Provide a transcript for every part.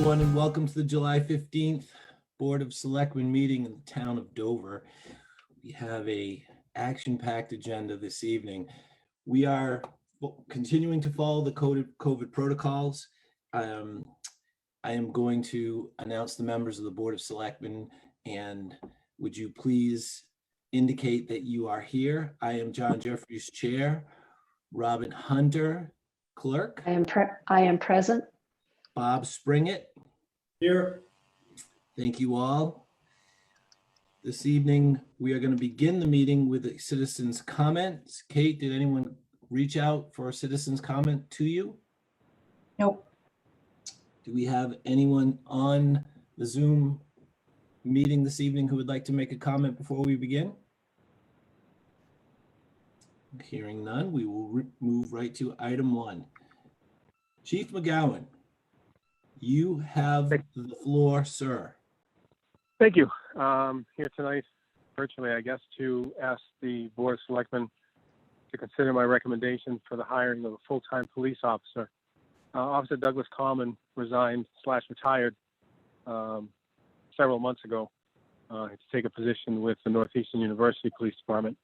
everyone, and welcome to the July 15th Board of Selectmen meeting in the town of Dover. We have a action-packed agenda this evening. We are continuing to follow the COVID protocols. I am going to announce the members of the Board of Selectmen, and would you please indicate that you are here? I am John Jeffries, Chair. Robin Hunter, Clerk. I am present. Bob Springett. Here. Thank you all. This evening, we are going to begin the meeting with a citizen's comments. Kate, did anyone reach out for a citizen's comment to you? Nope. Do we have anyone on the Zoom meeting this evening who would like to make a comment before we begin? Hearing none, we will move right to item 1. Chief McGowan, you have the floor, sir. Thank you. Here tonight, virtually, I guess, to ask the Board of Selectmen to consider my recommendation for the hiring of a full-time police officer. Officer Douglas Coleman resigned/retired several months ago to take a position with the Northeastern University Police Department.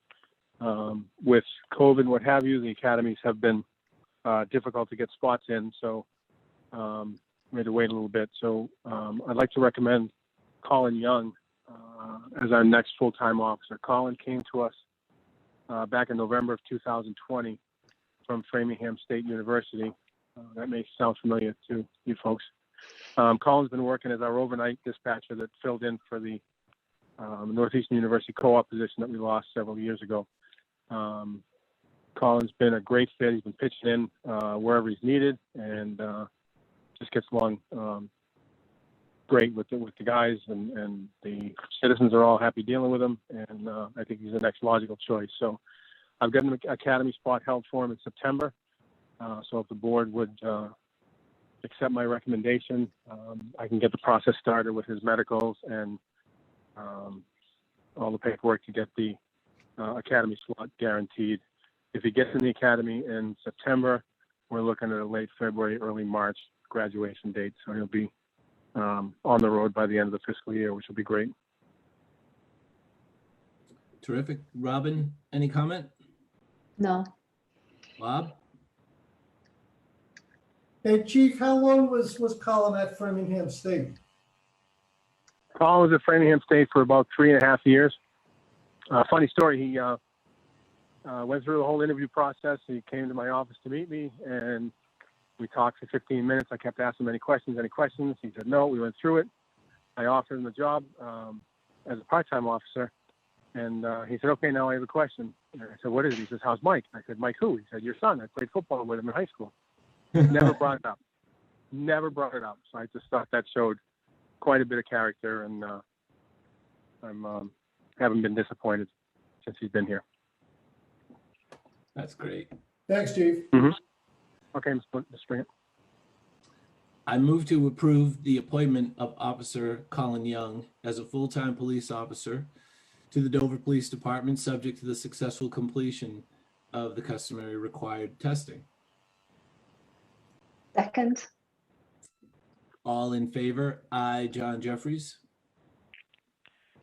With COVID and what have you, the academies have been difficult to get spots in, so we had to wait a little bit. So I'd like to recommend Colin Young as our next full-time officer. Colin came to us back in November of 2020 from Framingham State University. That may sound familiar to you folks. Colin's been working as our overnight dispatcher that filled in for the Northeastern University co-op position that we lost several years ago. Colin's been a great fit. He's been pitching in wherever he's needed, and just gets along great with the guys, and the citizens are all happy dealing with him, and I think he's the next logical choice. So I've got an academy spot held for him in September. So if the board would accept my recommendation, I can get the process started with his medicals and all the paperwork to get the academy slot guaranteed. If he gets in the academy in September, we're looking at a late February, early March graduation date. So he'll be on the road by the end of the fiscal year, which will be great. Terrific. Robin, any comment? No. Bob? Hey, Chief, how long was Colin at Framingham State? Colin was at Framingham State for about 3.5 years. Funny story, he went through the whole interview process. He came to my office to meet me, and we talked for 15 minutes. I kept asking him any questions. He said no. We went through it. I offered him the job as a part-time officer, and he said, okay, now I have a question. And I said, what is it? He says, how's Mike? I said, Mike who? He said, your son. I played football with him in high school. Never brought it up. Never brought it up. So I just thought that showed quite a bit of character, and I'm haven't been disappointed since he's been here. That's great. Thanks, Chief. Mm-hmm. Okay, Mr. Springett. I move to approve the appointment of Officer Colin Young as a full-time police officer to the Dover Police Department, subject to the successful completion of the customary required testing. Second. All in favor? Aye, John Jeffries.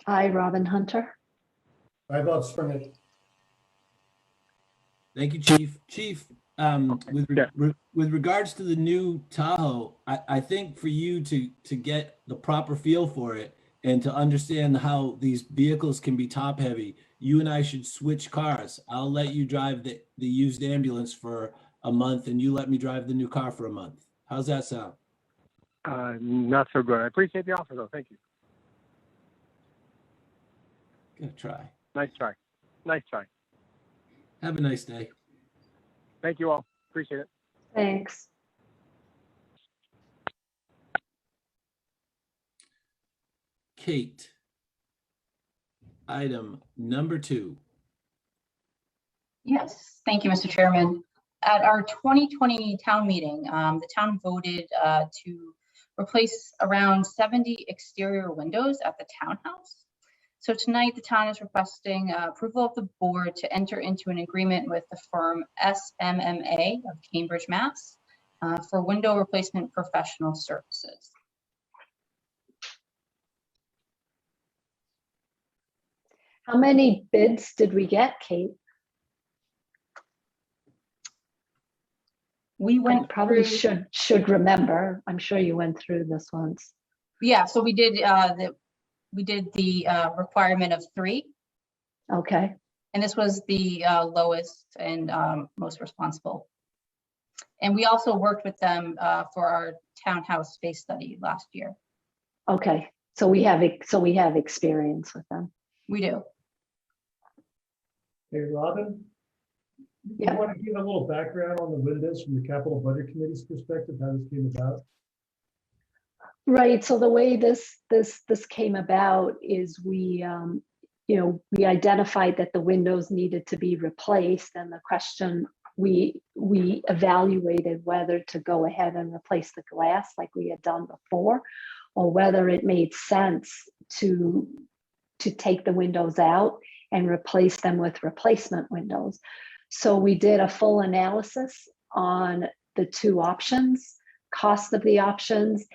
I, Robin Hunter. I Bob Springett. Thank you, Chief. Chief, with regards to the new Tahoe, I think for you to get the proper feel for it and to understand how these vehicles can be top heavy, you and I should switch cars. I'll let you drive the used ambulance for a month, and you let me drive the new car for a month. How's that sound? Not so good. I appreciate the offer, though. Thank you. Gonna try. Nice try. Nice try. Have a nice day. Thank you all. Appreciate it. Thanks. Kate, item number 2. Yes, thank you, Mr. Chairman. At our 2020 town meeting, the town voted to replace around 70 exterior windows at the townhouse. So tonight, the town is requesting approval of the board to enter into an agreement with the firm SMMA of Cambridge, Mass. For window replacement professional services. How many bids did we get, Kate? We I went probably through, should remember. I'm sure you went through this once. yeah, so we did the requirement of 3, Okay, and this was the lowest and most responsible. And we also worked with them for our townhouse space study last year. okay. So we have experience with them. We do. Hey, Robin? Yeah. You want to give a little background on the windows from the capital budget committee's perspective, how this came about? Right. So the way this came about is we identified that the windows needed to be replaced, and the question we evaluated whether to go ahead and replace the glass like we had done before, or whether it made sense to take the windows out and replace them with replacement windows. So we did a full analysis on the 2 options, cost of the options,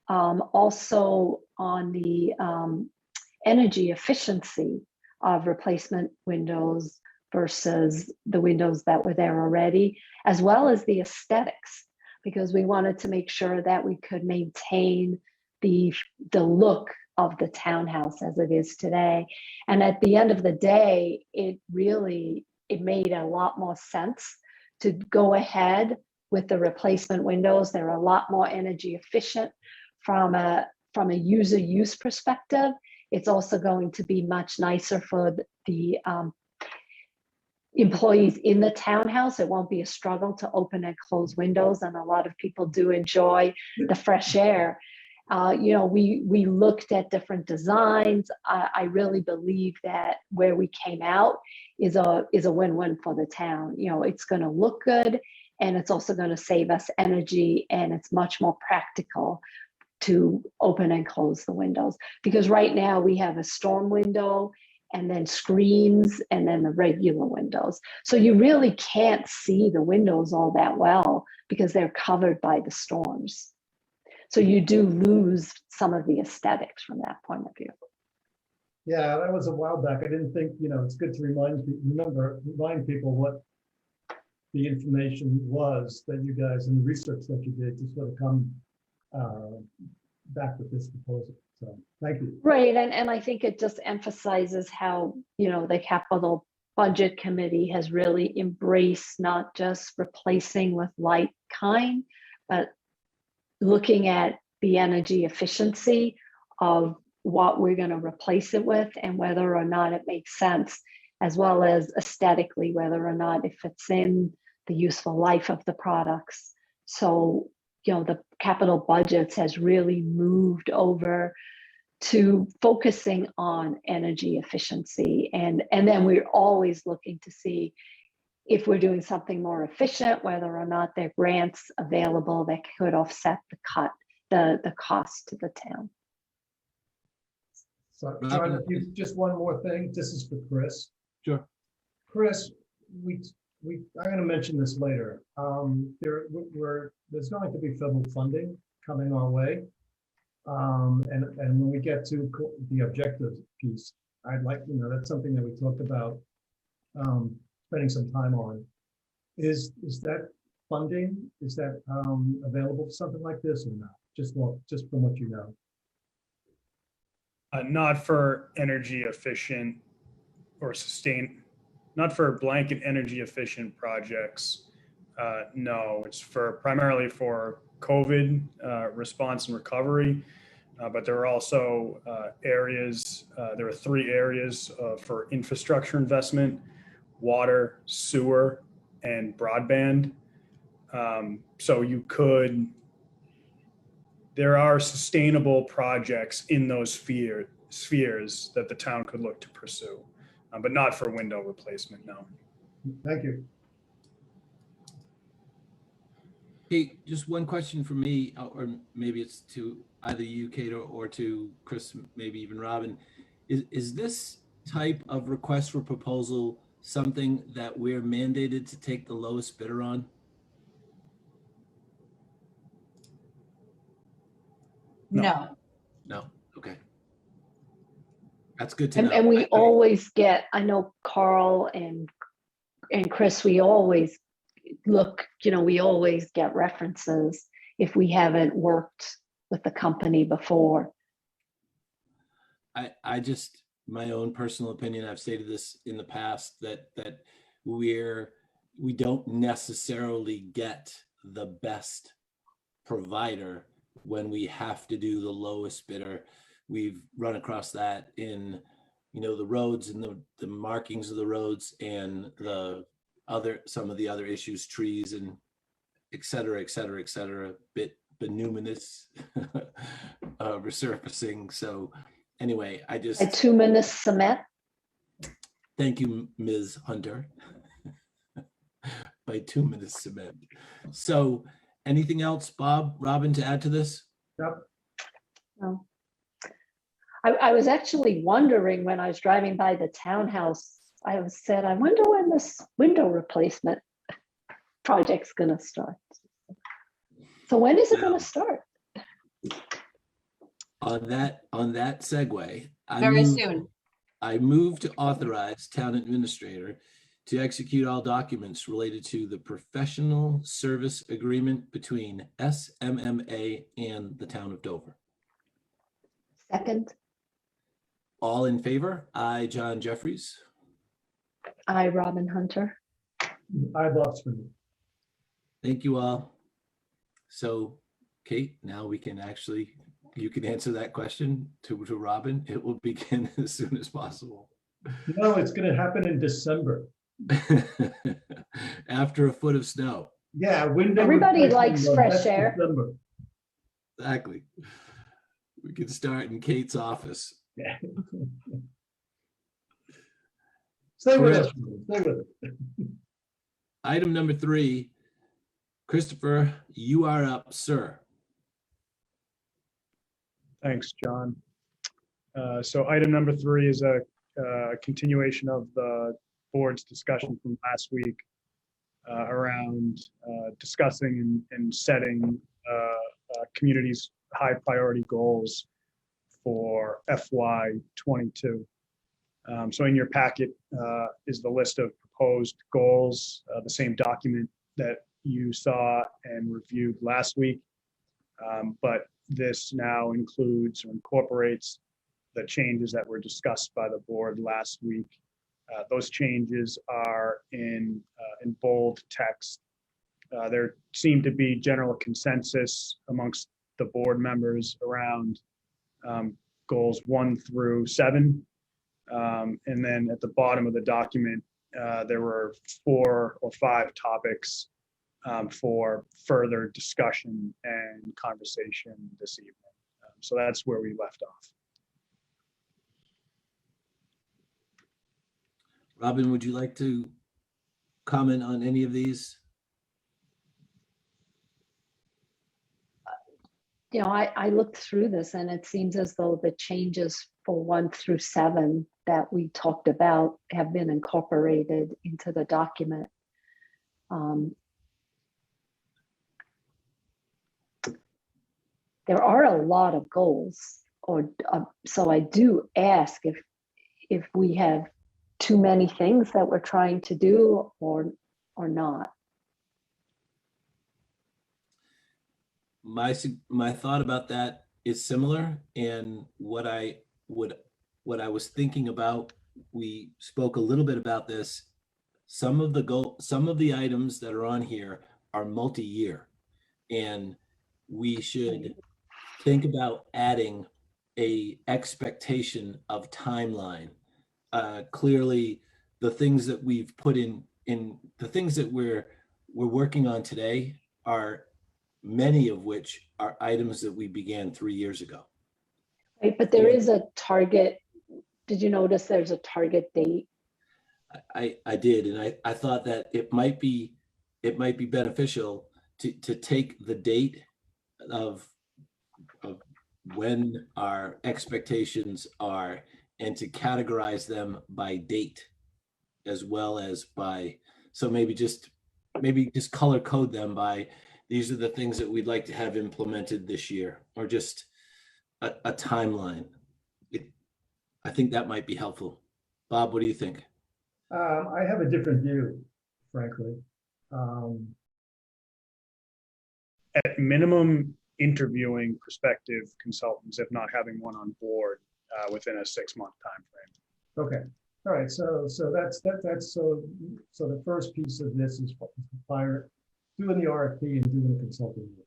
also on the energy efficiency of replacement windows versus the windows that were there already, as well as the aesthetics, because we wanted to make sure that we could maintain the look of the townhouse as it is today. And at the end of the day, it made a lot more sense to go ahead with the replacement windows. They're a lot more energy efficient from a user use perspective. It's also going to be much nicer for the employees in the townhouse. It won't be a struggle to open and close windows, and a lot of people do enjoy the fresh air. We looked at different designs. I really believe that where we came out is a win-win for the town. It's going to look good, and it's also going to save us energy, and it's much more practical to open and close the windows, because right now we have a storm window and then screens and then the regular windows. So you really can't see the windows all that well because they're covered by the storms. So you do lose some of the aesthetics from that point of view. Yeah, that was a while back. I didn't think, it's good to remind people what the information was that you guys and the research that you did to sort of come back with this proposal. So thank you. Right, and I think it just emphasizes how, the capital budget committee has really embraced not just replacing with like kind, but looking at the energy efficiency of what we're going to replace it with and whether or not it makes sense, as well as aesthetically, whether or not it fits in the useful life of the products. So, the capital budgets has really moved over to focusing on energy efficiency. And then we're always looking to see if we're doing something more efficient, whether or not there are grants available that could offset the cost to the town. So John, just one more thing. This is for Chris. Sure. Chris, I'm going to mention this later. There's going to be federal funding coming our way. And when we get to the objectives piece, I'd like, that's something that we talked about spending some time on. Is that funding, is that available for something like this or not? Just from what you know. Not for energy efficient or not for blanket energy efficient projects. No, it's primarily for COVID response and recovery. But there are also areas, there are 3 areas for infrastructure investment: water, sewer, and broadband. So there are sustainable projects in those spheres that the town could look to pursue, but not for window replacement, no. Thank you. Hey, just one question for me, or maybe it's to either you, Kate, or to Chris, maybe even Robin. Is this type of request for proposal something that we're mandated to take the lowest bidder on? No. No, okay. That's good to And, know. and we always get, I know Carl and Chris, we always look, we always get references if we haven't worked with the company before. I just, my own personal opinion, I've stated this in the past, that we don't necessarily get the best provider when we have to do the lowest bidder. We've run across that in, the roads and the markings of the roads and some of the other issues, trees and et cetera, bituminous resurfacing. So anyway, Bituminous cement. thank you, Ms. Hunter. Bituminous cement. So anything else, Bob, Robin, to add to this? Yep. No. I was actually wondering when I was driving by the townhouse, I wonder when this window replacement project's gonna start. So when is it gonna start? On that segue, Very soon. I move to authorize town administrator to execute all documents related to the professional service agreement between SMMA and the town of Dover. Second, All in favor? I, John Jeffries. I, Robin Hunter. I love swimming. Thank you all. So, Kate, now we can you can answer that question to Robin. It will begin as soon as possible. No, it's going to happen in December. After a foot of snow. Yeah, window. Everybody replacement, likes well, fresh that's air. December. Exactly. We can start in Kate's office. Yeah. Stay with us. Terrific. Stay with us. Item number 3, Christopher, you are up, sir. Thanks, John. So item number 3 is a continuation of the board's discussion from last week around discussing and setting communities' high priority goals for FY22. So in your packet is the list of proposed goals, the same document that you saw and reviewed last week. But this now includes or incorporates the changes that were discussed by the board last week. Those changes are in bold text. There seemed to be general consensus amongst the board members around goals 1 through 7. And then at the bottom of the document, there were 4 or 5 topics for further discussion and conversation this evening. So that's where we left off. Robin, would you like to comment on any of these? I looked through this and it seems as though the changes for 1 through 7 that we talked about have been incorporated into the document. There are a lot of goals, so I do ask if we have too many things that we're trying to do or not. My thought about that is similar, and what I was thinking about, we spoke a little bit about this. Some of the items that are on here are multi-year, and we should think about adding a expectation of timeline. Clearly, the things that we've put in the things that we're working on today are many of which are items that we began 3 years ago. Right, but there is a target. Did you notice there's a target date? I did, and I thought that it might be beneficial to take the date of when our expectations are and to categorize them by date as well as by, so maybe just color code them by, these are the things that we'd like to have implemented this year, or just a timeline. I think that might be helpful. Bob, what do you think? I have a different view, frankly. At minimum, interviewing prospective consultants, if not having one on board within a 6-month time frame. Okay, all right, so that's the first piece of this is doing the RFP and doing the consulting work.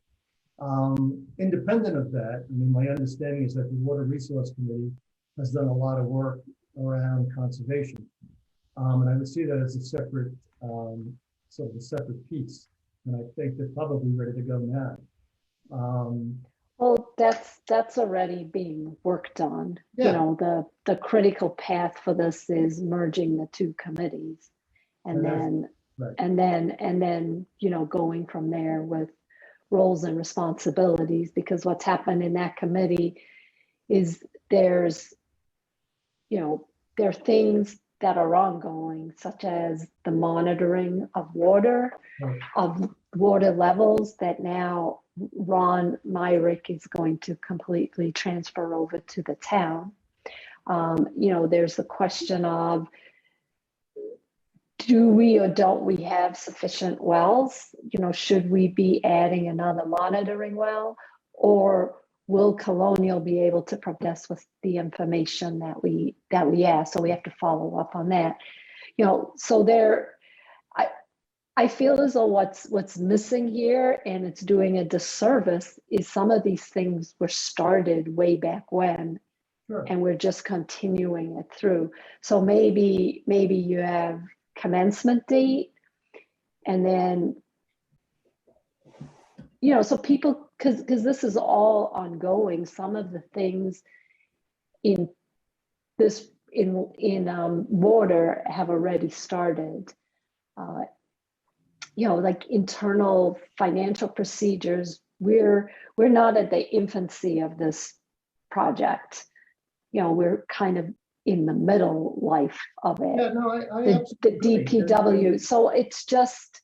Independent of that, I mean, my understanding is that the Water Resource Committee has done a lot of work around conservation. And I would see that as a separate, sort of a separate piece. And I think they're probably ready to go now. Well, that's already being worked on. Yeah. You know, the critical path for this is merging the two committees, and then right. and then you know, going from there with roles and responsibilities. Because what's happened in that committee is there's, you know, there are things that are ongoing, such as the monitoring of water, Right. of water levels, that now Ron Myrick is going to completely transfer over to the town. You know, there's the question of, do we or don't we have sufficient wells? You know, should we be adding another monitoring well, or will Colonial be able to provide us with the information that we ask? So we have to follow up on that. You know, so I feel as though what's missing here, and it's doing a disservice, is some of these things were started way back when, Sure. and we're just continuing it through. So maybe you have commencement date, and then, you know, so people, because this is all ongoing. Some of the things in this in water have already started. You know, like internal financial procedures. We're not at the infancy of this project. You know, we're kind of in the middle life of it. Yeah, no, I the absolutely agree. DPW. So it's just.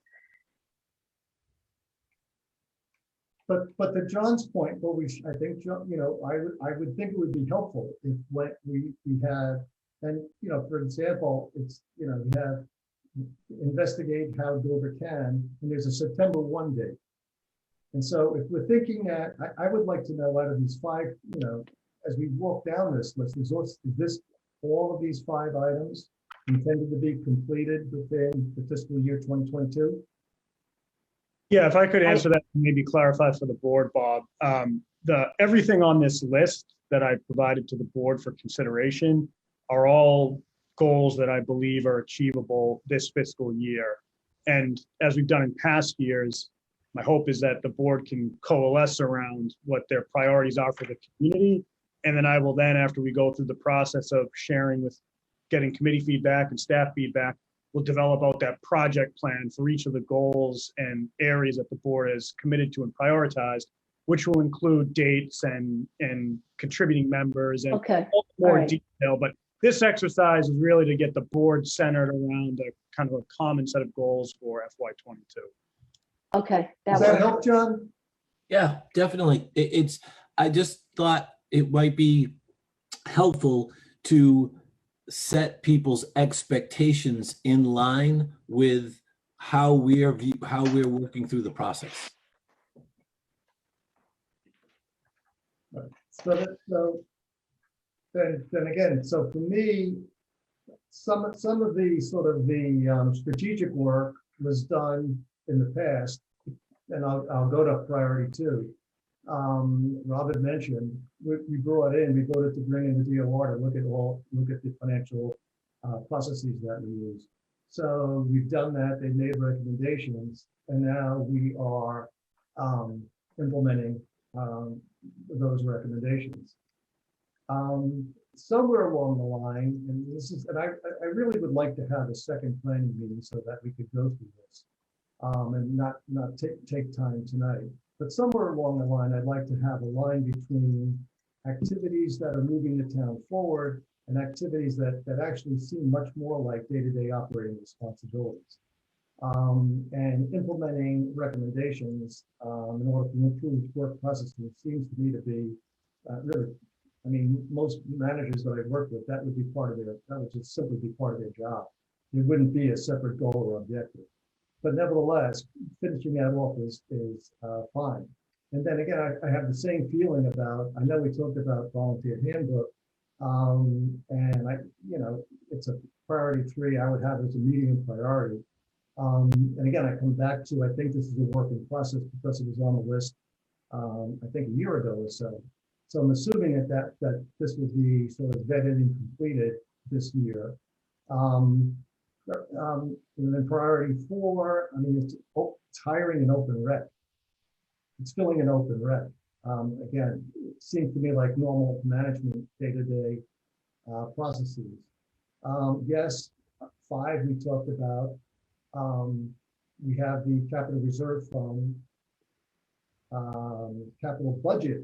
But to John's point, what I think, John, you know, I would think it would be helpful if what we had, and you know, for example, it's, you know, we have investigate how Dover can, and there's a September 1 date. And so if we're thinking that, I would like to know, out of these 5, you know, as we walk down this list, is this all of these 5 items intended to be completed within the fiscal year 2022? Yeah, if I could answer that, maybe clarify for the board, Bob. Everything on this list that I provided to the board for consideration are all goals that I believe are achievable this fiscal year. And as we've done in past years, my hope is that the board can coalesce around what their priorities are for the community. And then I will then, after we go through the process of sharing with, getting committee feedback and staff feedback, we'll develop out that project plan for each of the goals and areas that the board is committed to and prioritized, which will include dates and contributing members and more detail. But this exercise is really to get the board centered around a kind of a common set of goals for FY22. Okay. Does that help, John? Yeah, definitely. I just thought it might be helpful to set people's expectations in line with how we're working through the process. So then again, so for me, some of the sort of the strategic work was done in the past, and I'll go to priority 2. Robert mentioned we voted to bring in the DOR to look at the financial processes that we use. So we've done that. They made recommendations, and now we are implementing those recommendations. Somewhere along the line, and I really would like to have a second planning meeting so that we could go through this, and not take time tonight. But somewhere along the line, I'd like to have a line between activities that are moving the town forward and activities that actually seem much more like day-to-day operating responsibilities. And implementing recommendations in order to improve work processes seems to me to be really I mean, most managers that I work with, that would be part of that would just simply be part of their job. It wouldn't be a separate goal or objective. But nevertheless, finishing that off is fine. And then again, I have the same feeling about, I know we talked about volunteer handbook, and it's a priority 3 I would have as a medium priority. And again, I come back to, I think this is a working process because it was on the list, I think a year ago or so. So I'm assuming that this will be sort of vetted and completed this year. And then priority 4, I mean, it's hiring an open rec. It's filling an open rec. Again, it seems to me like normal management day-to-day processes. Yes, 5 we talked about. We have the capital reserve fund, capital budget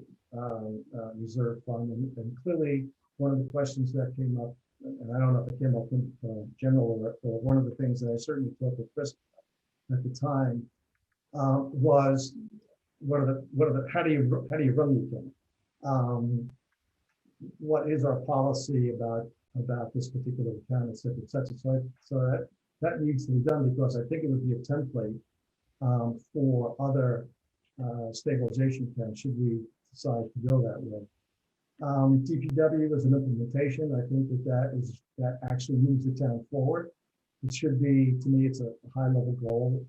reserve fund, and clearly one of the questions that came up, and I don't know if it came up in general or one of the things that I certainly talked with Chris at the time was how do you run the account? What is our policy about this particular account, et cetera, et cetera. So that needs to be done because I think it would be a template for other stabilization accounts should we decide to go that way. DPW is an implementation. I think that actually moves the town forward. It should be, to me, it's a high level goal.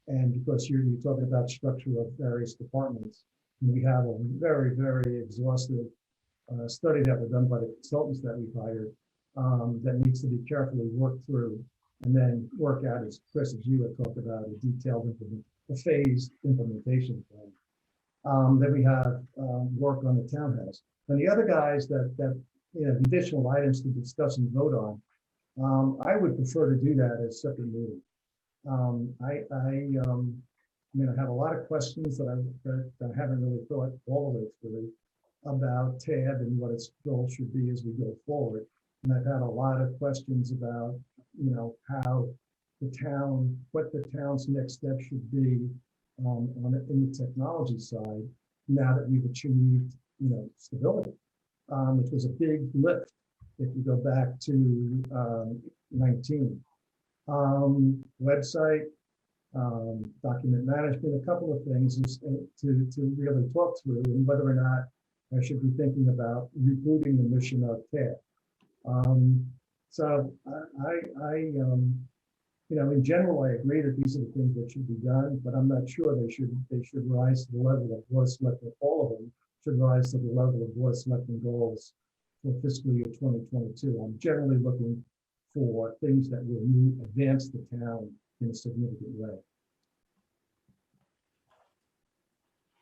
And because you're talking about structure of various departments, and we have a very, very exhaustive study that was done by the consultants that we've hired that needs to be carefully worked through and then work out, as Chris, as you had talked about, a detailed phased implementation plan. Then we have work on the townhouse. And the other guys that the additional items to discuss and vote on, I would prefer to do that as separate meetings. I mean, I have a lot of questions that I haven't really thought all the way through about TAB and what its role should be as we go forward. And I've had a lot of questions about, how the town, what the town's next step should be in the technology side now that we've achieved, stability, which was a big lift if you go back to 19. Website, document management, a couple of things to really talk through, and whether or not I should be thinking about rebooting the mission of TAB. So in general, I agree that these are the things that should be done, but I'm not sure they should rise to the level of Board of Selectmen. All of them should rise to the level of Board of Selectmen goals for fiscal year 2022. I'm generally looking for things that will advance the town in a significant way.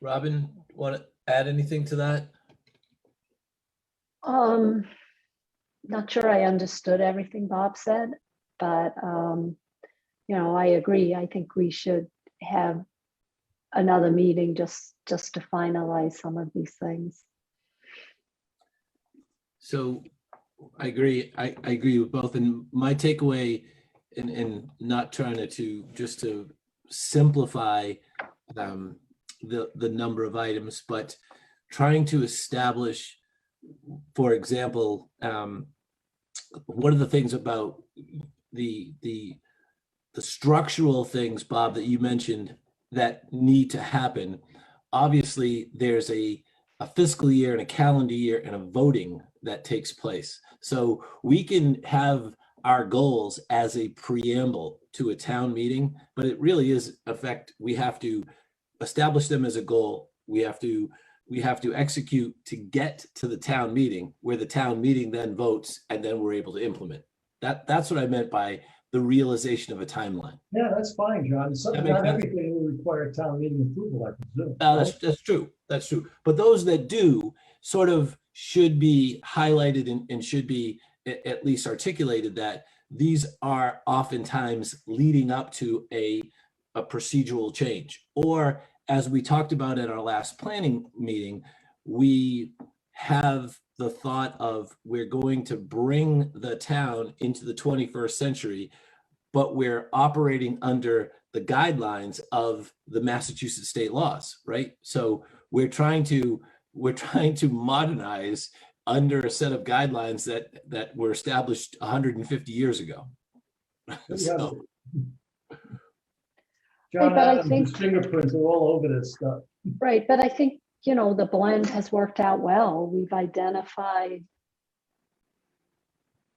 Robin, want to add anything to that? Not sure I understood everything Bob said, but I agree. I think we should have another meeting just to finalize some of these things. So I agree. I agree with both. And my takeaway, and not trying to simplify the number of items, but trying to establish, for example, what are the things about the structural things, Bob, that you mentioned that need to happen. Obviously, there's a fiscal year and a calendar year and a voting that takes place. So we can have our goals as a preamble to a town meeting, but it really is we have to establish them as a goal. We have to execute to get to the town meeting, where the town meeting then votes, and then we're able to implement. That's what I meant by the realization of a timeline. Yeah, that's fine, John. Not everything will require town meeting approval, I presume. That's true. That's true. But those that do sort of should be highlighted and should be at least articulated that these are oftentimes leading up to a procedural change. Or as we talked about at our last planning meeting, we have the thought of we're going to bring the town into the 21st century, but we're operating under the guidelines of the Massachusetts state laws, right? So we're trying to we're trying to modernize under a set of guidelines that were established 150 years ago. So, John but I Adams' think- fingerprints are all over this stuff. Right, but I think, you know, the blend has worked out well. We've identified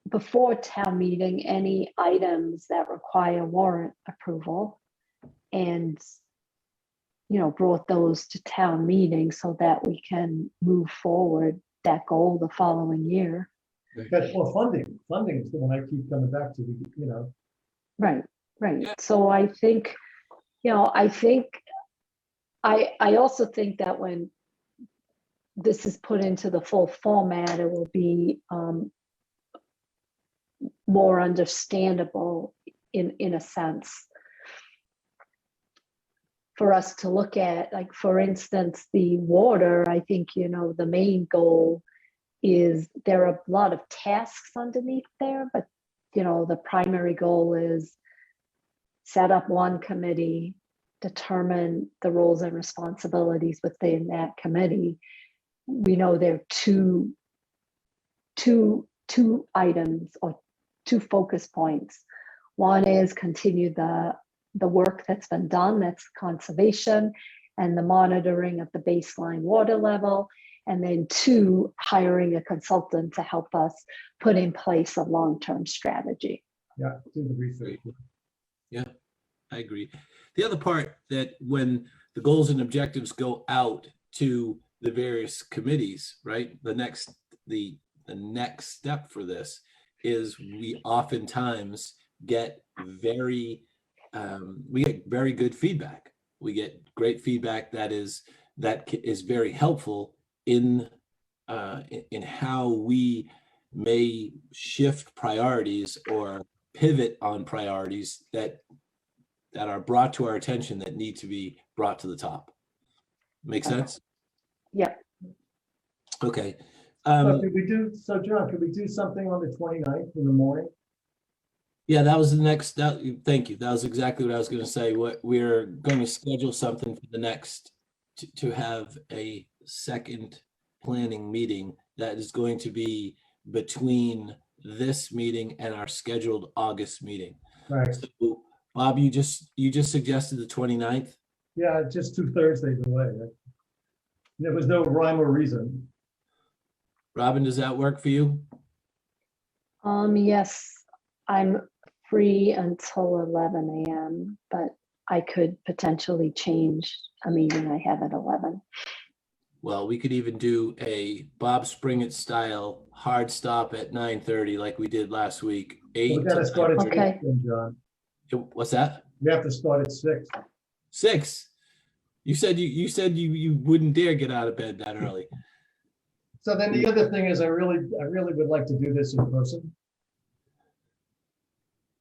before town meeting any items that require warrant approval and, you know, brought those to town meeting so that we can move forward that goal the following year. That's for funding. Funding is the one I keep coming back to, you know. Right, right. Yeah. So I think, you know, I also think that when this is put into the full format, it will be more understandable in a sense for us to look at. Like, for instance, the water, I think, you know, the main goal is there are a lot of tasks underneath there, but, you know, the primary goal is set up one committee, determine the roles and responsibilities within that committee. We know there are two items or two focus points. One is continue the work that's been done, that's conservation and the monitoring of the baseline water level. And then two, hiring a consultant to help us put in place a long-term strategy. Yeah, do the research. yeah, I agree. The other part that when the goals and objectives go out to the various committees, right? The next step for this is we oftentimes get very good feedback. We get great feedback that is very helpful in how we may shift priorities or pivot on priorities that are brought to our attention that need to be brought to the top. Make sense? Yeah. Okay. So John, could we do something on the 29th in the morning? Yeah, that was the next, thank you. That was exactly what I was going to say. What we're going to schedule something for the next to have a second planning meeting that is going to be between this meeting and our scheduled August meeting. Right. So, Bob, you just suggested the 29th. Yeah, just 2 Thursdays away. There was no rhyme or reason. Robin, does that work for you? Yes, I'm free until 11 a.m., but I could potentially change a meeting I have at 11. Well, we could even do a Bob Springett style hard stop at 9:30 like we did last week. We gotta start at 6, Okay. then, John. What's that? We have to start at 6. 6. You said you wouldn't dare get out of bed that early. So then the other thing is I really would like to do this in person.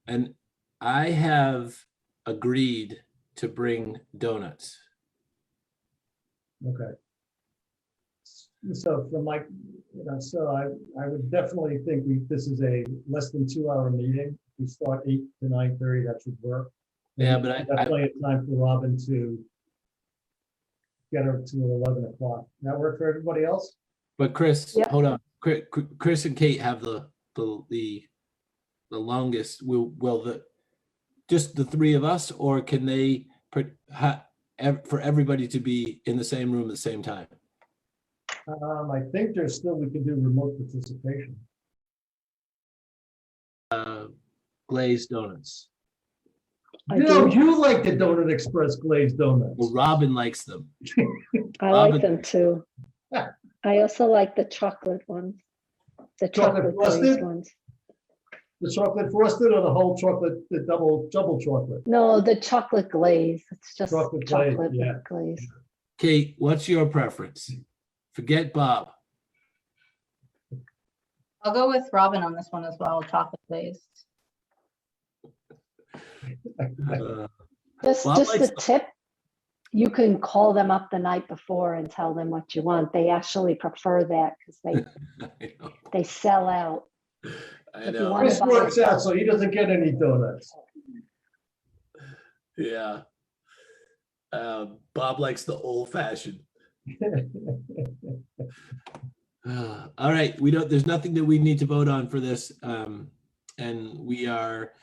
And I have agreed to bring donuts. Okay. So from my, so I would definitely think this is a less than 2-hour meeting. We start 8 to 9:30, that should work. Yeah, but That's plenty of time for Robin to get her to 11 o'clock. That work for everybody else? But Chris, Yep. hold on. Chris and Kate have the longest. Just the three of us, or can they for everybody to be in the same room at the same time? I think we can do remote participation. Glazed donuts. I You like the Donut Express glazed donuts. Well, Robin likes them. I like them too. I also like the chocolate ones, the Chocolate chocolate glazed frosted? ones. The chocolate frosted or the whole chocolate, the double chocolate? No, the chocolate glaze. It's just Chocolate chocolate, glaze, yeah. with glaze. Kate, what's your preference? Forget Bob. I'll go with Robin on this one as well, chocolate glazed. Just Bob a likes- tip. You can call them up the night before and tell them what you want. They actually prefer that because they sell out. I If you know. want- Chris works out, so he doesn't get any donuts. Yeah. Bob likes the old fashioned. All right, there's nothing that we need to vote on for this. And we are,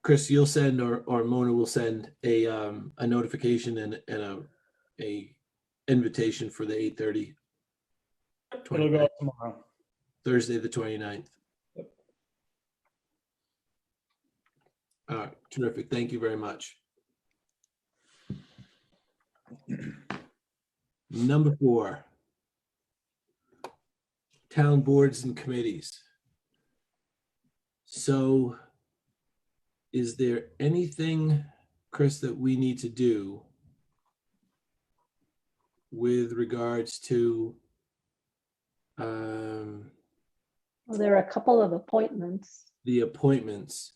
Chris, you'll send or Mona will send a notification and a invitation for the 8:30. It'll go up tomorrow. Thursday, the 29th. Yep. All right, terrific. Thank you very much. Number 4, town boards and committees. So is there anything, Chris, that we need to do with regards to Well, there are a couple of appointments. the appointments?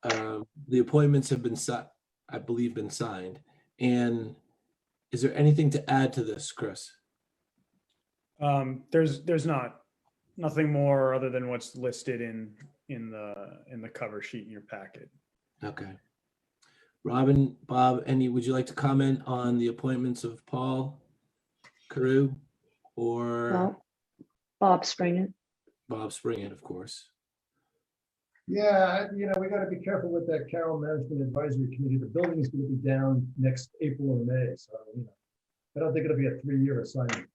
The appointments have been, I believe, been signed. And is there anything to add to this, Chris? There's nothing more other than what's listed in the cover sheet in your packet. Okay. Robin, Bob, would you like to comment on the appointments of Paul Carew or Well, Bob Springett. Bob Springett, of course? Yeah, we got to be careful with that Carroll Management Advisory Committee. The building's going to be down next April or May, so I don't think it'll be a 3-year assignment.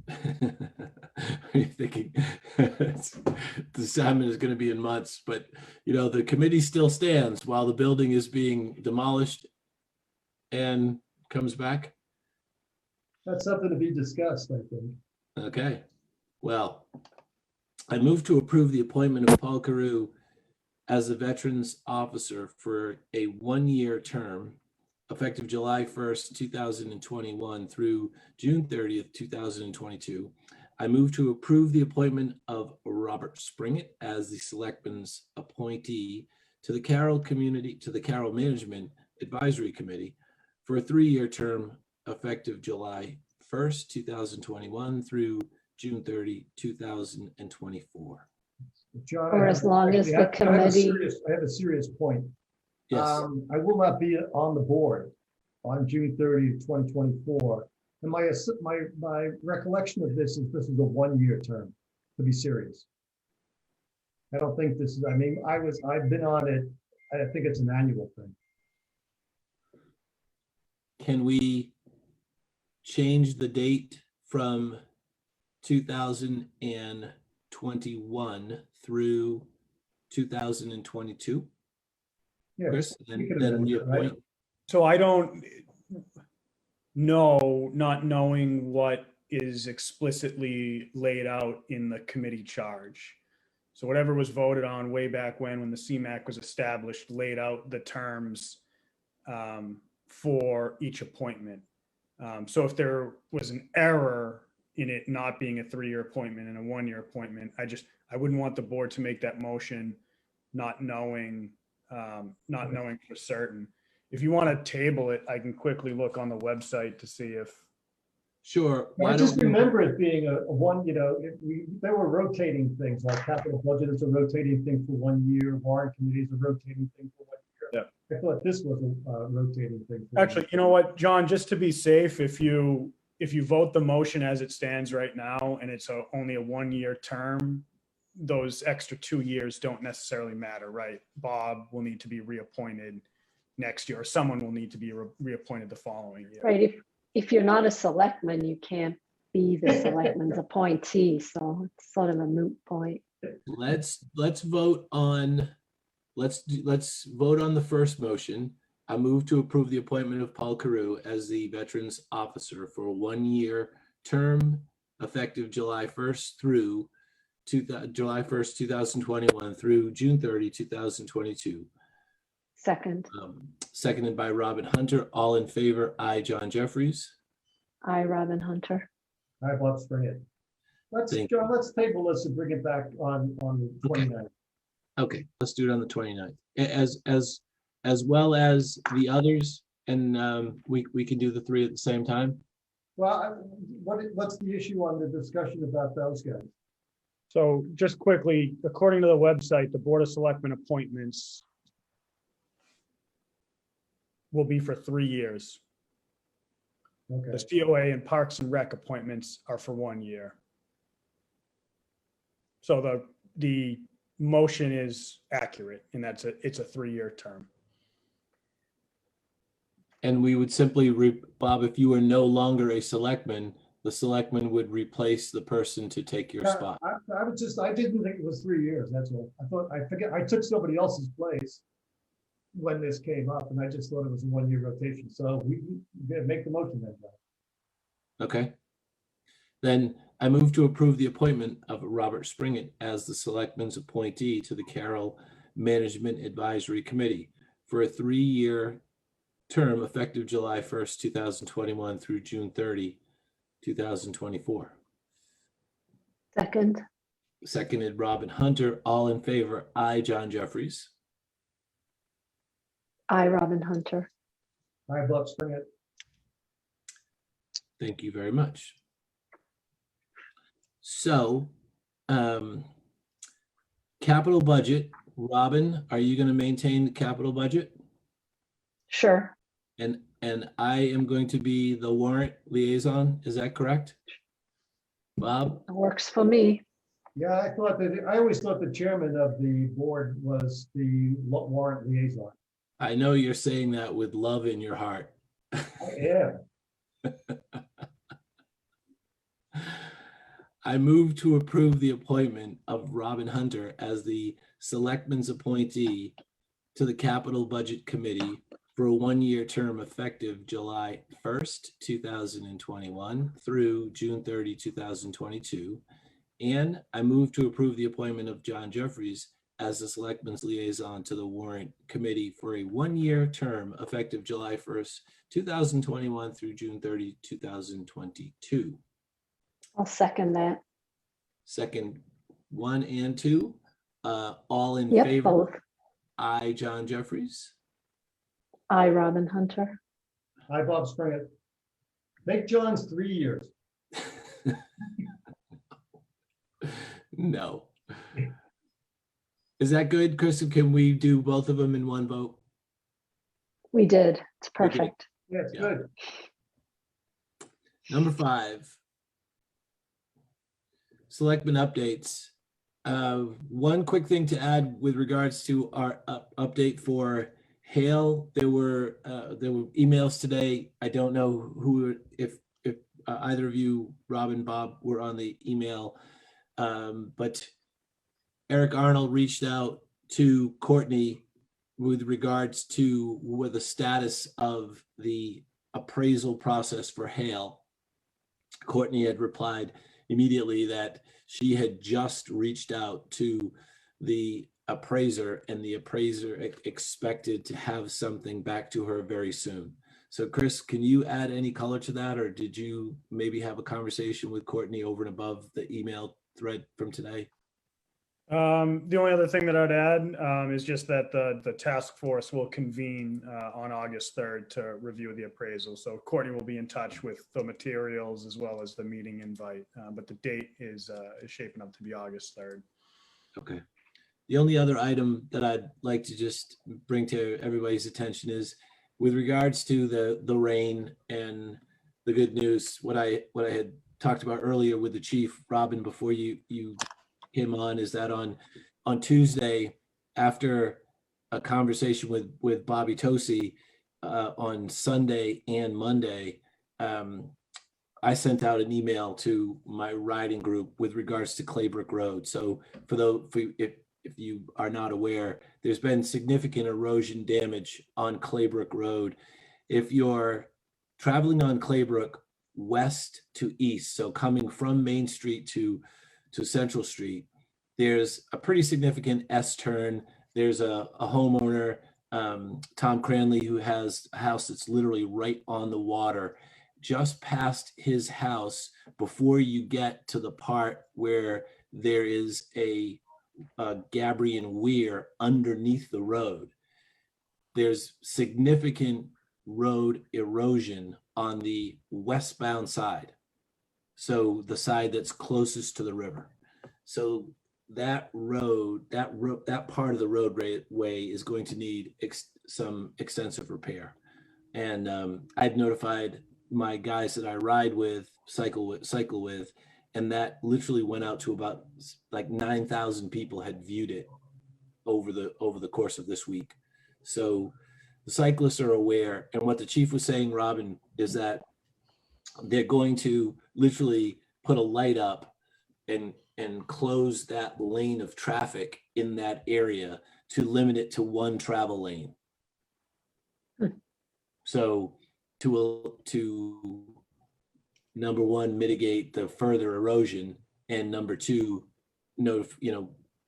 Are you thinking the assignment is going to be in months? But the committee still stands while the building is being demolished and comes back. That's something to be discussed, I think. Okay. Well, I move to approve the appointment of Paul Carew as a Veterans Officer for a 1-year term effective July 1st, 2021 through June 30th, 2022. I move to approve the appointment of Robert Springett as the Selectmen's appointee to the Carroll Management Advisory Committee for a 3-year term effective July 1st, 2021 through June 30, 2024. John, Or as long as the committee. I have a serious point. Yes. I will not be on the board on June 30, 2024. And my recollection of this is a 1-year term, to be serious. I don't think this is, I've been on it. I think it's an annual thing. Can we change the date from 2021 through 2022? Yeah, Chris, we could then amend it, right? reappoint. So I don't know, not knowing what is explicitly laid out in the committee charge. So whatever was voted on way back when the CMAC was established, laid out the terms for each appointment. So if there was an error in it not being a 3-year appointment and a 1-year appointment, I wouldn't want the board to make that motion not knowing for certain. If you want to table it, I can quickly look on the website to see if. Sure. I just remember it being a one, there were rotating things, like capital budget is a rotating thing for 1 year, warrant committee is a rotating thing for 1 year. Yeah. I thought this was a rotating thing. Actually, you know what, John, just to be safe, if you vote the motion as it stands right now and it's only a 1-year term, those extra 2 years don't necessarily matter, right? Bob will need to be reappointed next year, or someone will need to be reappointed the following year. Right, if you're not a selectman, you can't be the selectman's appointee, so it's sort of a moot point. Let's vote on the first motion. I move to approve the appointment of Paul Carew as the Veterans Officer for a 1-year term effective July 1st through July 1st, 2021 through June 30, 2022. Second, Seconded by Robin Hunter. All in favor? Aye. John Jeffries. I, Robin Hunter. I Bob Springett. John, let's table this and bring it back on the 29th. Okay, let's do it on the 29th. As well as the others, and we can do the 3 at the same time. Well, what's the issue on the discussion about those guys? So just quickly, according to the website, the Board of Selectmen appointments will be for 3 years. Okay, The COA and Parks and Rec appointments are for 1 year. So the motion is accurate, and it's a 3-year term. And we would simply, Bob, if you were no longer a selectman, the selectman would replace the person to take your Yeah, spot. I didn't think it was 3 years, that's all. I took somebody else's place when this came up, and I just thought it was a 1-year rotation, so we make the motion then, John. Okay. Then I move to approve the appointment of Robert Springett as the selectman's appointee to the Carroll Management Advisory Committee for a 3-year term effective July 1st, 2021 through June 30, 2024. Second, Seconded Robin Hunter. All in favor? Aye, John Jeffries. I, Robin Hunter. Hi, Bob Springett. Thank you very much. So, capital budget. Robin, are you going to maintain the capital budget? Sure. And I am going to be the warrant liaison. Is that correct? Bob? It works for me. Yeah, I always thought the chairman of the board was the warrant liaison. I know you're saying that with love in your heart. Yeah, I move to approve the appointment of Robin Hunter as the selectman's appointee to the Capital Budget Committee for a 1-year term effective July 1st, 2021 through June 30, 2022. And I move to approve the appointment of John Jeffries as the selectman's liaison to the warrant committee for a 1-year term effective July 1st, 2021 through June 30, 2022. I'll second that. Second 1 and 2. All in Yep, favor? both. Aye, John Jeffries. I, Robin Hunter. hi, Bob Springett. Make John's 3 years. No. Is that good, Chris? Can we do both of them in one vote? We did. It's We did. perfect. Yeah, it's Yeah. good. Number 5. Selectmen updates. One quick thing to add with regards to our update for Hale. There were emails today. I don't know who, if either of you, Rob and Bob, were on the email, but Eric Arnold reached out to Courtney with regards to what the status of the appraisal process for Hale. Courtney had replied immediately that she had just reached out to the appraiser, and the appraiser expected to have something back to her very soon. So Chris, can you add any color to that, or did you maybe have a conversation with Courtney over and above the email thread from today? The only other thing that I'd add is just that the task force will convene on August 3rd to review the appraisal. So Courtney will be in touch with the materials as well as the meeting invite, but the date is shaping up to be August 3rd. Okay. The only other item that I'd like to just bring to everybody's attention is with regards to the rain and the good news, what I had talked about earlier with the chief, Robin, before you came on, is that on Tuesday, after a conversation with Bobby Tosi on Sunday and Monday, I sent out an email to my riding group with regards to Claybrook Road. So if you are not aware, there's been significant erosion damage on Claybrook Road. If you're traveling on Claybrook west to east, so coming from Main Street to Central Street, there's a pretty significant S-turn. There's a homeowner, Tom Cranley, who has a house that's literally right on the water. Just past his house, before you get to the part where there is a Gabrion Weir underneath the road, there's significant road erosion on the westbound side. So the side that's closest to the river. So that part of the roadway is going to need some extensive repair. And I've notified my guys that I ride with, cycle with, and that literally went out to about like 9,000 people had viewed it over the course of this week. So the cyclists are aware, and what the chief was saying, Robin, is that they're going to literally put a light up and close that lane of traffic in that area to limit it to one travel lane. So to number one, mitigate the further erosion, and number two,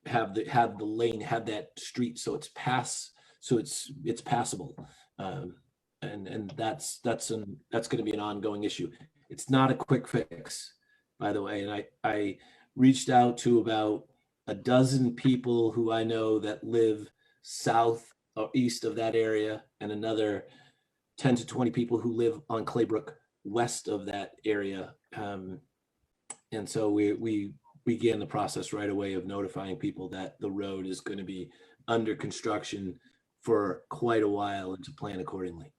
have the lane, have that street so it's passable. And that's going to be an ongoing issue. It's not a quick fix, by the way. And I reached out to about a dozen people who I know that live south or east of that area, and another 10 to 20 people who live on Claybrook west of that area. And so we began the process right away of notifying people that the road is going to be under construction for quite a while and to plan accordingly.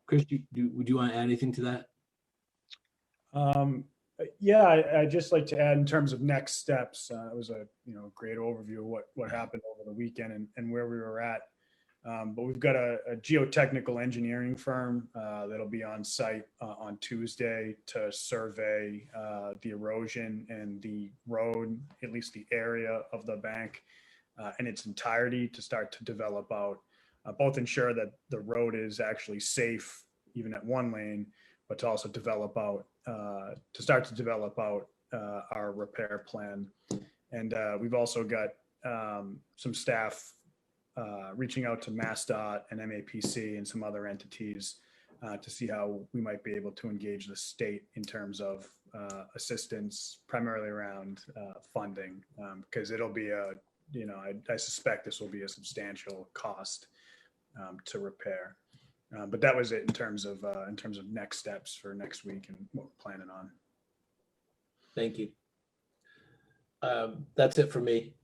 Chris, would you want to add anything to that? Yeah, I'd just like to add in terms of next steps. It was a great overview of what happened over the weekend and where we were at. But we've got a geotechnical engineering firm that'll be on site on Tuesday to survey the erosion and the road, at least the area of the bank in its entirety, to start to develop out, both ensure that the road is actually safe even at one lane, but to also develop out, our repair plan. And we've also got some staff reaching out to MassDOT and MAPC and some other entities to see how we might be able to engage the state in terms of assistance, primarily around funding, because it'll be I suspect this will be a substantial cost to repair. But that was it in terms of next steps for next week and what we're planning on. Thank you. That's it for me.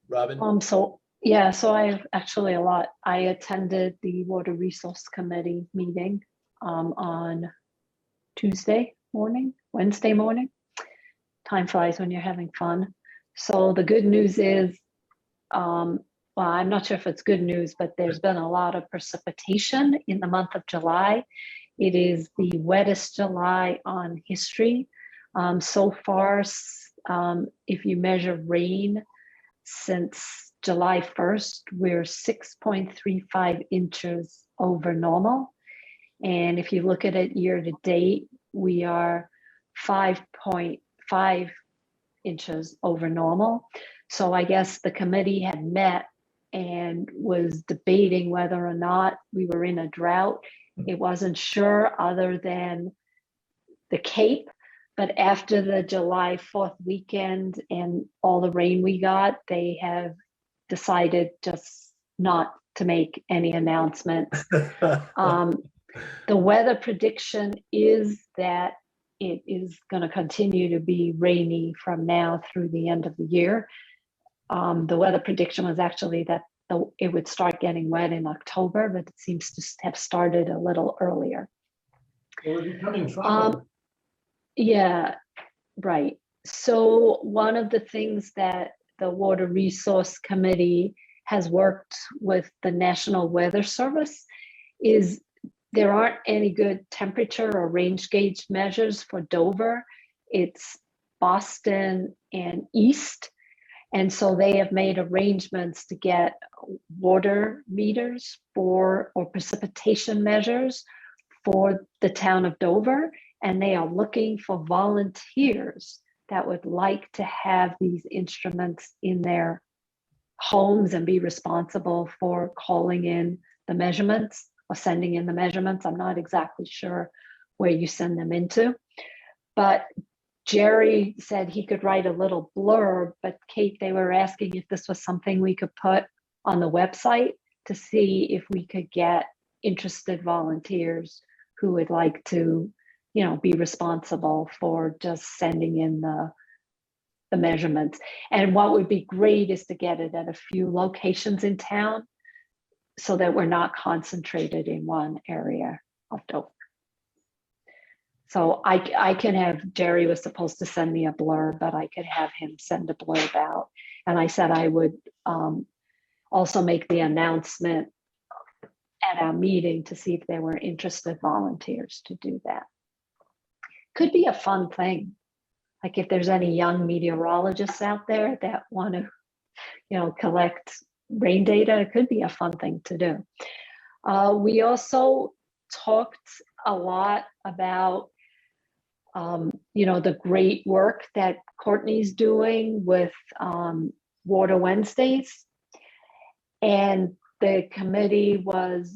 Robin? So I have actually a lot. I attended the Water Resource Committee meeting on Wednesday morning. Time flies when you're having fun. So the good news is, well, I'm not sure if it's good news, but there's been a lot of precipitation in the month of July. It is the wettest July on history. So far, if you measure rain since July 1st, we're 6.35 inches over normal. And if you look at it year to date, we are 5.5 inches over normal. So I guess the committee had met and was debating whether or not we were in a drought. It wasn't sure other than the Cape, but after the July 4th weekend and all the rain we got, they have decided just not to make any announcements. The weather prediction is that it is going to continue to be rainy from now through the end of the year. The weather prediction was actually that it would start getting wet in October, but it seems to have started a little earlier. We're becoming tropical. Yeah, right. So one of the things that the Water Resource Committee has worked with the National Weather Service is there aren't any good temperature or range gauge measures for Dover. It's Boston and East. And so they have made arrangements to get water meters or precipitation measures for the town of Dover. And they are looking for volunteers that would like to have these instruments in their homes and be responsible for calling in the measurements or sending in the measurements. I'm not exactly sure where you send them into, but Jerry said he could write a little blurb, but Kate, they were asking if this was something we could put on the website to see if we could get interested volunteers who would like to, be responsible for just sending in the measurements. And what would be great is to get it at a few locations in town so that we're not concentrated in one area of Dover. So I can have, Jerry was supposed to send me a blurb, but I could have him send a blurb out. And I said I would also make the announcement at our meeting to see if there were interested volunteers to do that. Could be a fun thing. Like if there's any young meteorologists out there that want to, collect rain data, it could be a fun thing to do. We also talked a lot about, the great work that Courtney's doing with Water Wednesdays. And the committee was,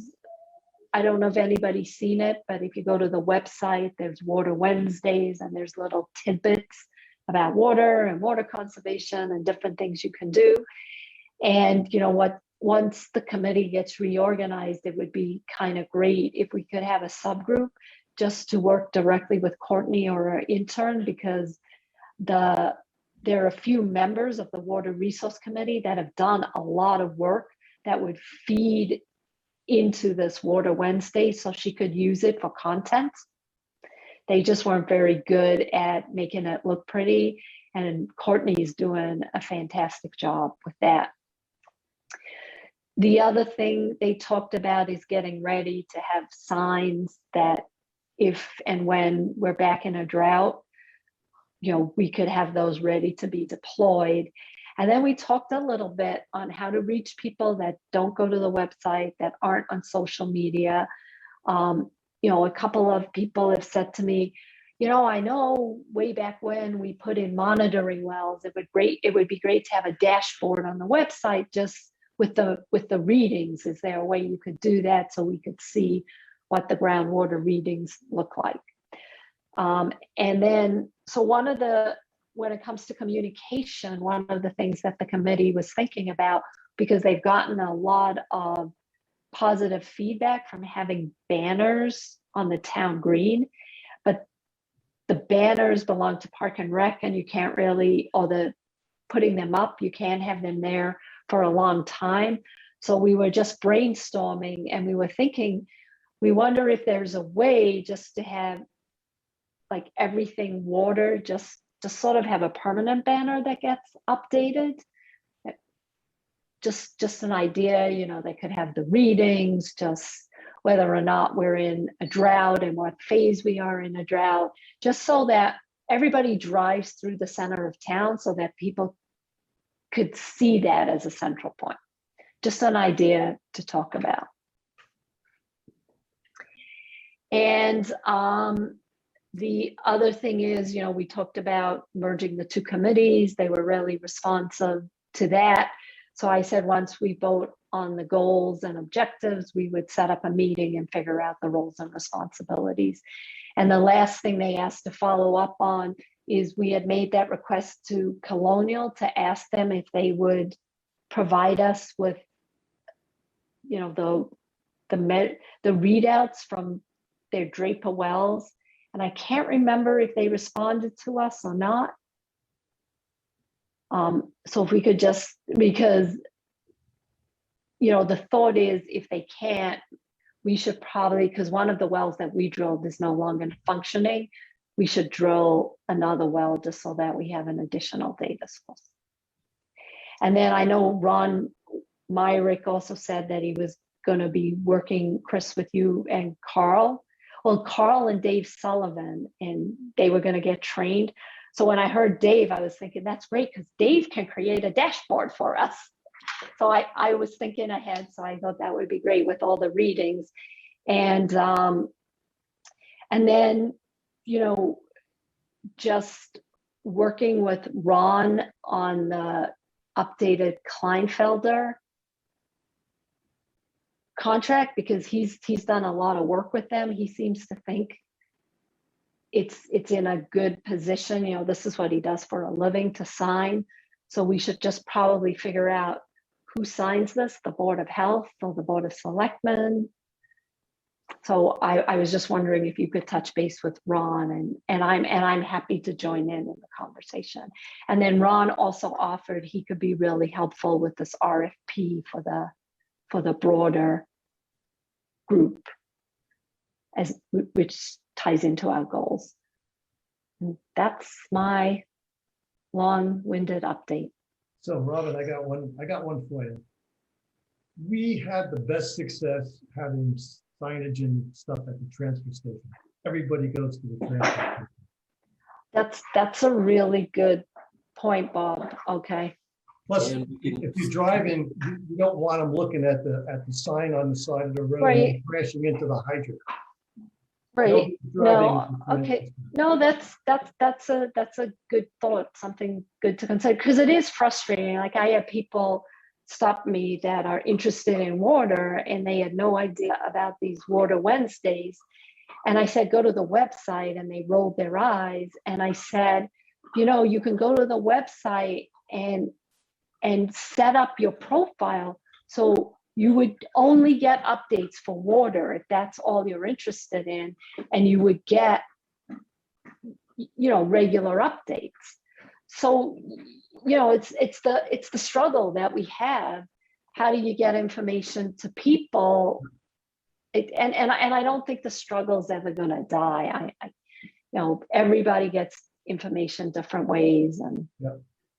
I don't know if anybody's seen it, but if you go to the website, there's Water Wednesdays and there's little tidbits about water and water conservation and different things you can do. And once the committee gets reorganized, it would be kind of great if we could have a subgroup just to work directly with Courtney or our intern, because there are a few members of the Water Resource Committee that have done a lot of work that would feed into this Water Wednesday so she could use it for content. They just weren't very good at making it look pretty, and Courtney's doing a fantastic job with that. The other thing they talked about is getting ready to have signs that if and when we're back in a drought, we could have those ready to be deployed. And then we talked a little bit on how to reach people that don't go to the website, that aren't on social media. A couple of people have said to me, I know way back when we put in monitoring wells, it would be great to have a dashboard on the website just with the readings. Is there a way you could do that so we could see what the groundwater readings look like? And then, so when it comes to communication, one of the things that the committee was thinking about, because they've gotten a lot of positive feedback from having banners on the town green, but the banners belong to Park and Rec, and you can't really, putting them up, you can't have them there for a long time. So we were just brainstorming, and we were thinking, we wonder if there's a way just to have like everything water, just to sort of have a permanent banner that gets updated. Just an idea, they could have the readings, just whether or not we're in a drought and what phase we are in a drought, just so that everybody drives through the center of town so that people could see that as a central point. Just an idea to talk about. And the other thing is, we talked about merging the two committees. They were really responsive to that. So I said, once we vote on the goals and objectives, we would set up a meeting and figure out the roles and responsibilities. And the last thing they asked to follow up on is we had made that request to Colonial to ask them if they would provide us with, the readouts from their Draper wells. And I can't remember if they responded to us or not. So if we could just, because, the thought is if they can't, we should probably, because one of the wells that we drilled is no longer functioning, we should drill another well just so that we have an additional data source. And then I know Ron Myrick also said that he was going to be working, Chris, with you and Carl. Well, Carl and Dave Sullivan, and they were going to get trained. So when I heard Dave, I was thinking, that's great, because Dave can create a dashboard for us. So I was thinking ahead. So I thought that would be great with all the readings. And then, just working with Ron on the updated Kleinfelder contract, because he's done a lot of work with them. He seems to think it's in a good position. This is what he does for a living, to sign. So we should just probably figure out who signs this, the Board of Health or the Board of Selectmen. So I was just wondering if you could touch base with Ron, and I'm happy to join in the conversation. And then Ron also offered he could be really helpful with this RFP for the broader group, which ties into our goals. And that's my long-winded update. So Robin, I got one for you. We had the best success having signage and stuff at the transfer station. Everybody goes to the transfer station. That's a really good point, Bob. Okay. Plus, And we can- if you're driving, you don't want them looking at the sign on the side of the road Right. and crashing into the hydrant. Right. Nobody's driving No, at the transfer okay. station. No, that's a good thought, something good to consider, because it is frustrating. Like, I have people stop me that are interested in water and they had no idea about these Water Wednesdays. And I said, go to the website, and they rolled their eyes. And I said, you can go to the website and set up your profile. So you would only get updates for water if that's all you're interested in, and you would get, regular updates. So, it's the struggle that we have. How do you get information to people? And I don't think the struggle is ever going to die. Everybody gets information different ways, and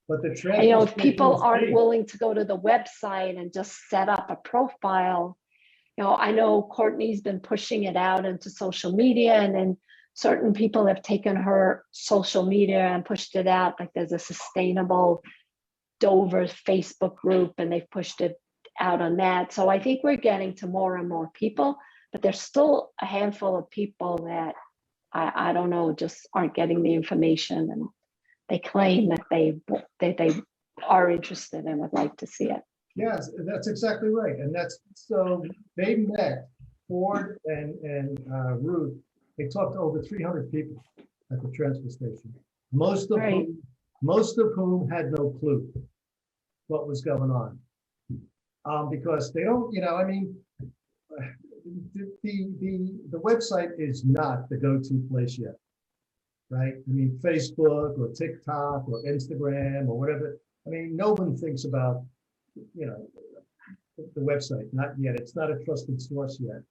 But the if transfer people station aren't is willing to go to the website and just set up a profile, I know Courtney's been pushing it out into social media, and then certain people have taken her social media and pushed it out. Like, there's a sustainable Dover Facebook group, and they've pushed it out on that. So I think we're getting to more and more people, but there's still a handful of people that I don't know, just aren't getting the information, and they claim that they are interested and would like to see it. Yes, that's exactly right. And so they met, Ford and Ruth, they talked to over 300 people at the transfer station. Most of Right. whom had no clue what was going on. Because they don't, the website is not the go-to place yet, right? I mean, Facebook or TikTok or Instagram or whatever. I mean, no one thinks about, the website, not yet. It's not a trusted source yet.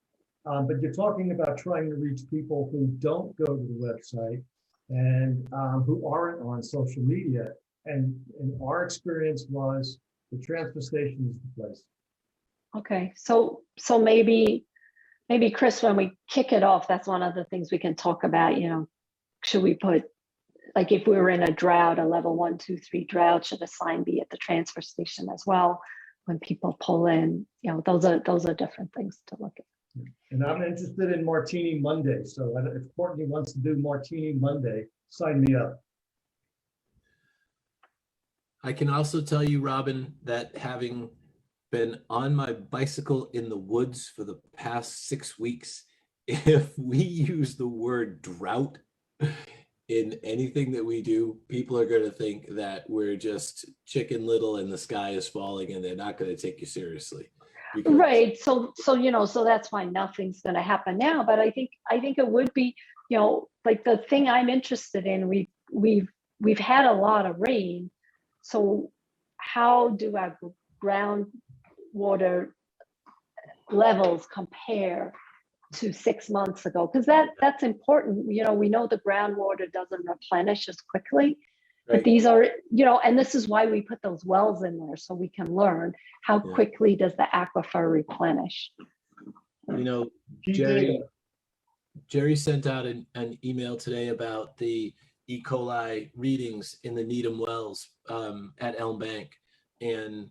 But you're talking about trying to reach people who don't go to the website and who aren't on social media. And our experience was the transfer station is the place. Okay, so maybe Chris, when we kick it off, that's one of the things we can talk about. Should we put, like, if we were in a drought, a level 1, 2, 3 drought, should a sign be at the transfer station as well when people pull in? Those are different things to look at. And I'm interested in Martini Monday. So if Courtney wants to do Martini Monday, sign me up. I can also tell you, Robin, that having been on my bicycle in the woods for the past 6 weeks, if we use the word drought in anything that we do, people are going to think that we're just Chicken Little and the sky is falling, and they're not going to take you seriously. Because Right. So that's why nothing's going to happen now. But I think it would be, like, the thing I'm interested in. We've had a lot of rain. So how do our groundwater levels compare to 6 months ago? Because that's important. We know the groundwater doesn't replenish as quickly. But Right. these are, and this is why we put those wells in there, so we can learn how Yeah. quickly does the aquifer replenish. Jerry sent out an email today about the E. coli readings in the Needham wells at Elm Bank, and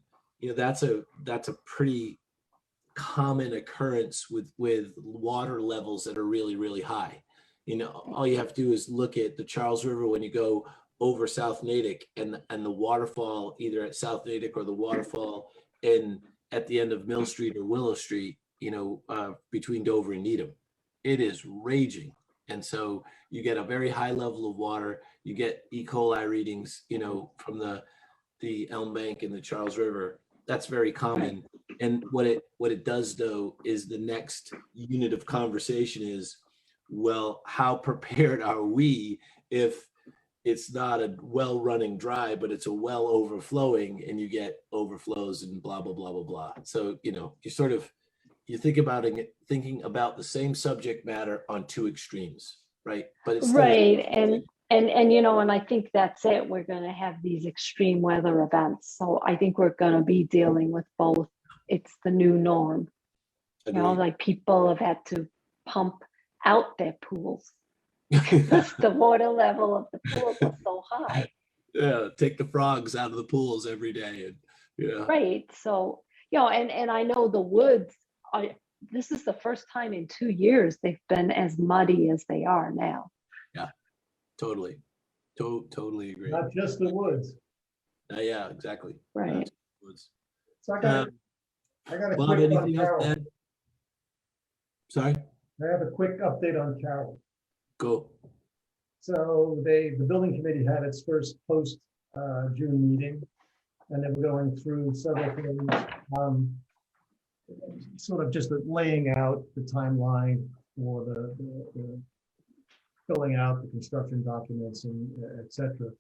that's a pretty common occurrence with water levels that are really, really high. All you have to do is look at the Charles River when you go over South Natick and the waterfall either at South Natick or the waterfall at the end of Mill Street or Willow Street, between Dover and Needham. It is raging. And so you get a very high level of water. You get E. coli readings, from the Elm Bank and the Charles River. That's very common. And what it does, though, is the next unit of conversation is, well, how prepared are we if it's not a well running dry, but it's a well overflowing, and you get overflows and blah, blah, blah, blah, blah. So, you're thinking about the same subject matter on two extremes. right? But it's still, Right, and you know, and I think that's it. We're gonna have these extreme weather events. So I think we're gonna be dealing with both. It's the new norm. You know, agreed. like people have had to pump out their pools because the water level of the pools was so high. Yeah, take the frogs out of the pools every day, and yeah, Right. So, you know, and I know the woods are, this is the first time in 2 years they've been as muddy as they are now. yeah, totally, totally agree. Not just the woods. Yeah, exactly. Right. Woods. So I got a Bob, quick on anything else to Carol. add? Sorry, I have a quick update on Carol. go. So the building committee had its first post June meeting, and they were going through several things, sort of just laying out the timeline for the filling out the construction documents and et cetera.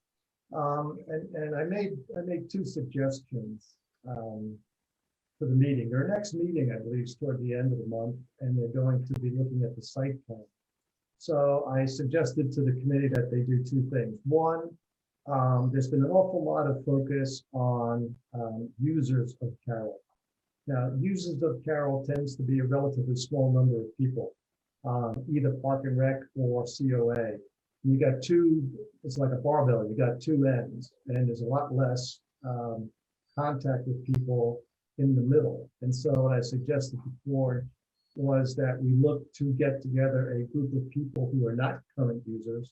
And I made two suggestions for the meeting. Their next meeting, I believe, is toward the end of the month, and they're going to be looking at the site plan. So I suggested to the committee that they do two things. One, there's been an awful lot of focus on users of Carol. Now, users of Carol tends to be a relatively small number of people, either Park and Rec or COA. And you got two, it's like a barbell, you got two ends, and there's a lot less contact with people in the middle. And so what I suggested before was that we look to get together a group of people who are not current users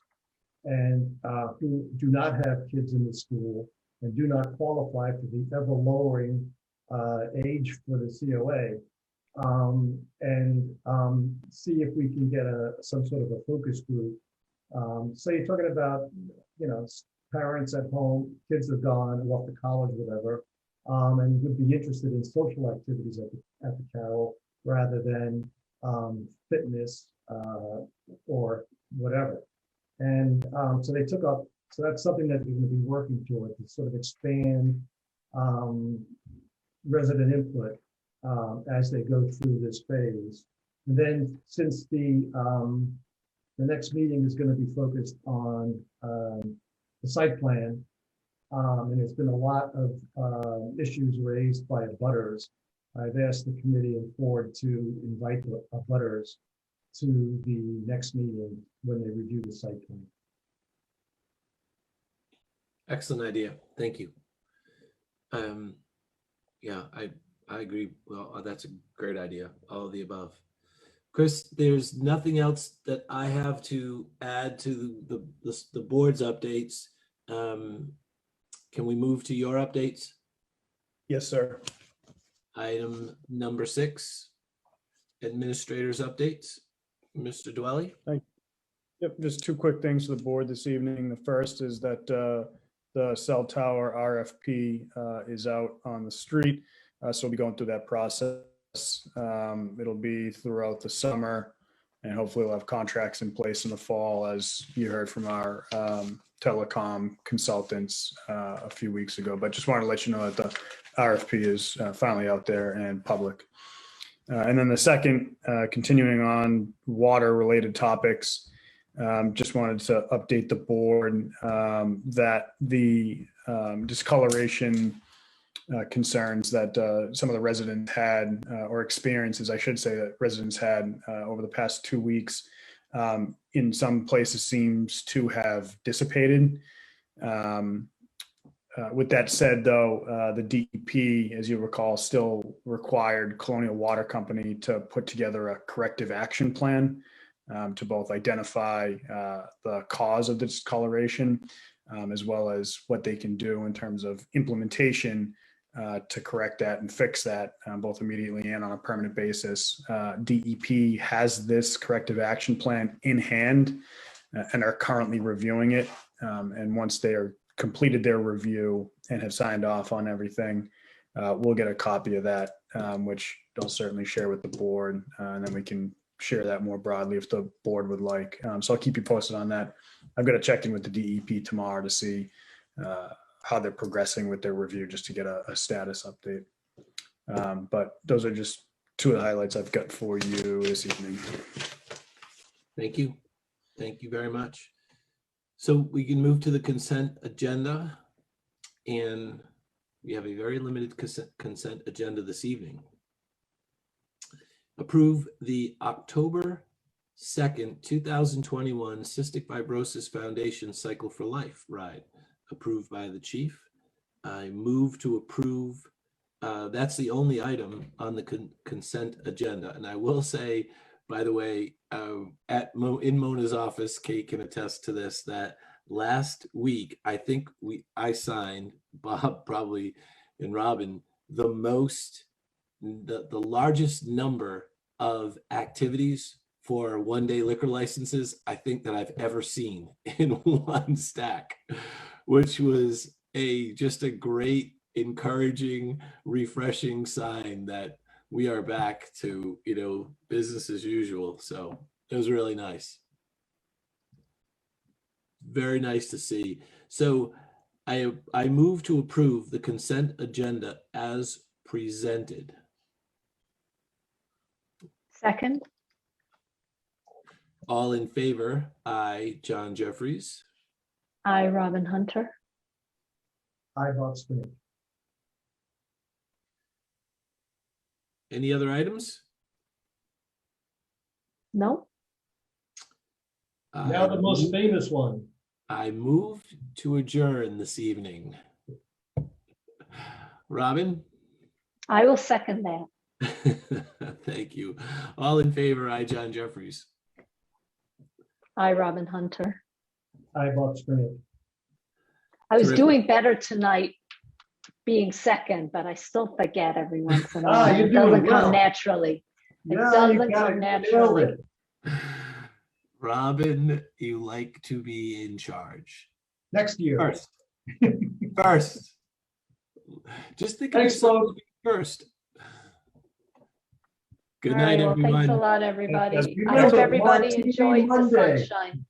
and who do not have kids in the school and do not qualify for the ever lowering age for the COA, and see if we can get some sort of a focus group. So you're talking about, you know, parents at home, kids are gone, off to college, whatever, and would be interested in social activities at the Carol rather than fitness or whatever. And so they took up, so that's something that we're going to be working toward, to sort of expand resident input as they go through this phase. And then since the next meeting is going to be focused on the site plan, and there's been a lot of issues raised by abutters, I've asked the committee and board to invite the abutters to the next meeting when they review the site plan. Excellent idea. Thank you. Yeah, I agree. Well, that's a great idea. All of the above. Chris, there's nothing else that I have to add to the board's updates. Can we move to your updates? Yes, sir. Item number 6, administrators updates. Mr. Dwelly? Yep, just two quick things for the board this evening. The first is that the cell tower RFP is out on the street. So we'll be going through that process. It'll be throughout the summer, and hopefully we'll have contracts in place in the fall, as you heard from our telecom consultants a few weeks ago. But just wanted to let you know that the RFP is finally out there and public. And then the second, continuing on water-related topics, just wanted to update the board that the discoloration concerns that some of the residents had, or experiences, I should say, that residents had over the past 2 weeks, in some places seems to have dissipated. With that said, though, the DEP, as you recall, still required Colonial Water Company to put together a corrective action plan to both identify the cause of the discoloration, as well as what they can do in terms of implementation to correct that and fix that, both immediately and on a permanent basis. DEP has this corrective action plan in hand and are currently reviewing it. And once they are completed their review and have signed off on everything, we'll get a copy of that, which I'll certainly share with the board, and then we can share that more broadly if the board would like. So I'll keep you posted on that. I've got to check in with the DEP tomorrow to see how they're progressing with their review, just to get a status update. But those are just two of the highlights I've got for you this evening. Thank you. Thank you very much. So we can move to the consent agenda, and we have a very limited consent agenda this evening. Approve the October 2nd, 2021 Cystic Fibrosis Foundation Cycle for Life ride, approved by the chief. I move to approve. That's the only item on the consent agenda. And I will say, by the way, in Mona's office, Kate can attest to this, that last week, I think I signed, Bob probably, and Robin, the largest number of activities for one-day liquor licenses I think that I've ever seen in one stack, which was just a great, encouraging, refreshing sign that we are back to, business as usual. So it was really nice. Very nice to see. So I move to approve the consent agenda as presented. Second, All in favor? Aye, John Jeffries. I, Robin Hunter. I, Bob Smith. Any other items? No, Now the most famous one. I move to adjourn this evening. Robin? I will second that. Thank you. All in favor? Aye, John Jeffries. I, Robin Hunter. I, Bob Smith. I was Terrific. doing better tonight being second, but I still forget every once in a Ah, while. you're It doesn't doing well. come naturally. It Yeah, you doesn't got come it. You nailed naturally. it. Robin, you like to be in charge. Next year. First. Just think of Thanks, yourself folks. as being first. Good All night, right, well, thanks a everyone. lot, everybody. I remember, hope everybody Martini enjoyed the Monday. sunshine.